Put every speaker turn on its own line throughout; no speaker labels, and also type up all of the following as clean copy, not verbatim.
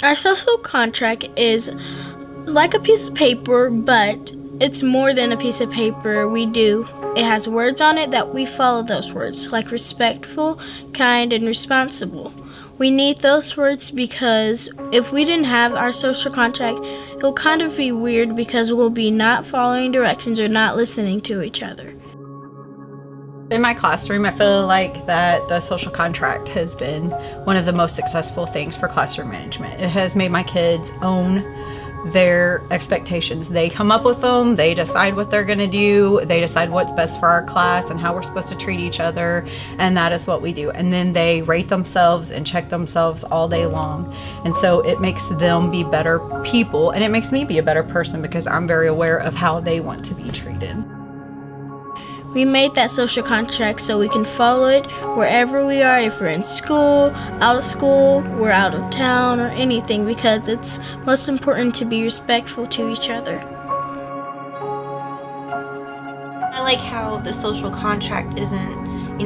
Our social contract is like a piece of paper, but it's more than a piece of paper. It has words on it that we follow those words, like respectful, kind, and responsible. We need those words because if we didn't have our social contract, it'll kind of be weird because we'll be not following directions or not listening to each other.
In my classroom, I feel like that the social contract has been one of the most successful things for classroom management. It has made my kids own their expectations. They come up with them, they decide what they're going to do, they decide what's best for our class and how we're supposed to treat each other, and that is what we do. And then they rate themselves and check themselves all day long. And so it makes them be better people, and it makes me be a better person because I'm very aware of how they want to be treated.
We made that social contract so we can follow it wherever we are, if we're in school, out of school, we're out of town, or anything, because it's most important to be respectful to each other.
I like how the social contract isn't,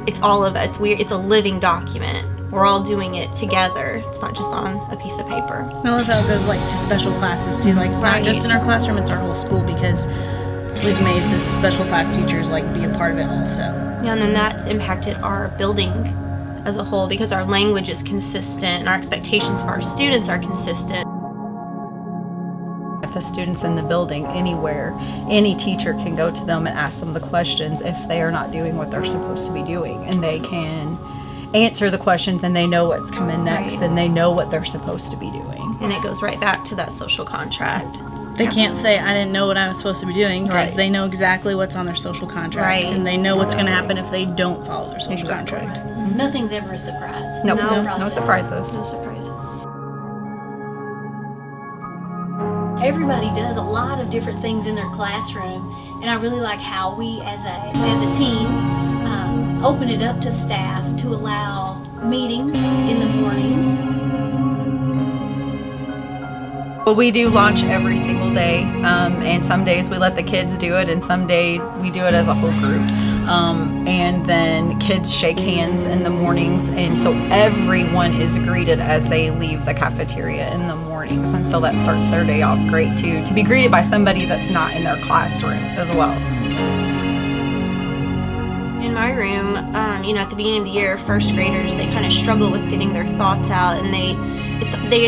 it's all of us. It's a living document. We're all doing it together. It's not just on a piece of paper.
I love how it goes to special classes too. It's not just in our classroom, it's our whole school, because we've made the special class teachers be a part of it also.
Yeah, and then that's impacted our building as a whole because our language is consistent and our expectations for our students are consistent.
If a student's in the building anywhere, any teacher can go to them and ask them the questions if they are not doing what they're supposed to be doing, and they can answer the questions and they know what's coming next and they know what they're supposed to be doing.
And it goes right back to that social contract.
They can't say, I didn't know what I was supposed to be doing, because they know exactly what's on their social contract. And they know what's going to happen if they don't follow their social contract.
Nothing's ever a surprise.
No surprises.
No surprises.
Everybody does a lot of different things in their classroom, and I really like how we as a team open it up to staff to allow meetings in the mornings.
Well, we do launch every single day, and some days we let the kids do it, and some day we do it as a whole group. And then kids shake hands in the mornings, and so everyone is greeted as they leave the cafeteria in the mornings, and so that starts their day off great too, to be greeted by somebody that's not in their classroom as well.
In my room, at the beginning of the year, first graders, they kind of struggle with getting their thoughts out, and they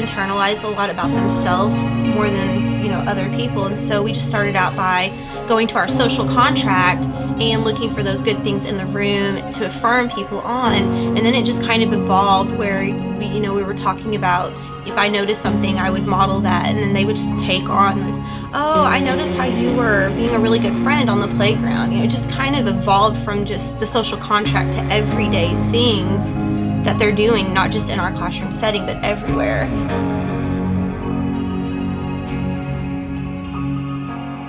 internalize a lot about themselves more than other people. And so we just started out by going to our social contract and looking for those good things in the room to affirm people on. And then it just kind of evolved where we were talking about, if I noticed something, I would model that, and then they would just take on, oh, I noticed how you were being a really good friend on the playground. It just kind of evolved from just the social contract to everyday things that they're doing, not just in our classroom setting, but everywhere.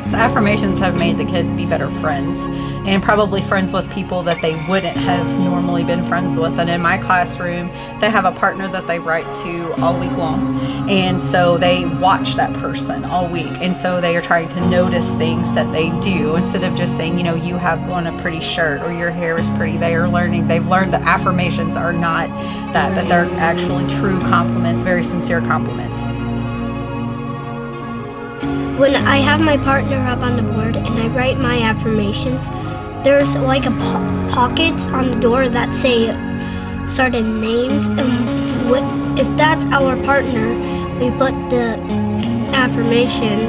So affirmations have made the kids be better friends, and probably friends with people that they wouldn't have normally been friends with. And in my classroom, they have a partner that they write to all week long, and so they watch that person all week, and so they are trying to notice things that they do instead of just saying, you have on a pretty shirt or your hair is pretty. They've learned that affirmations are not that they're actually true compliments, very sincere compliments.
When I have my partner up on the board and I write my affirmations, there's a pockets on the door that say certain names, and if that's our partner, we put the affirmation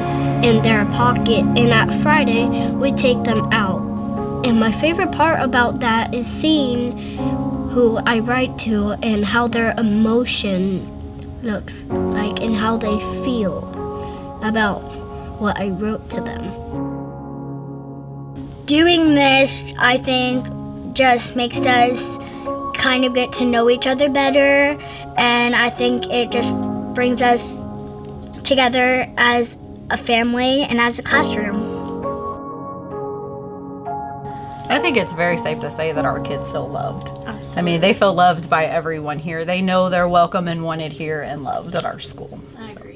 in their pocket, and at Friday we take them out. And my favorite part about that is seeing who I write to and how their emotion looks like and how they feel about what I wrote to them.
Doing this, I think, just makes us kind of get to know each other better, and I think it just brings us together as a family and as a classroom.
I think it's very safe to say that our kids feel loved.
Absolutely.
I mean, they feel loved by everyone here. They know they're welcome and wanted here and loved at our school.
I agree.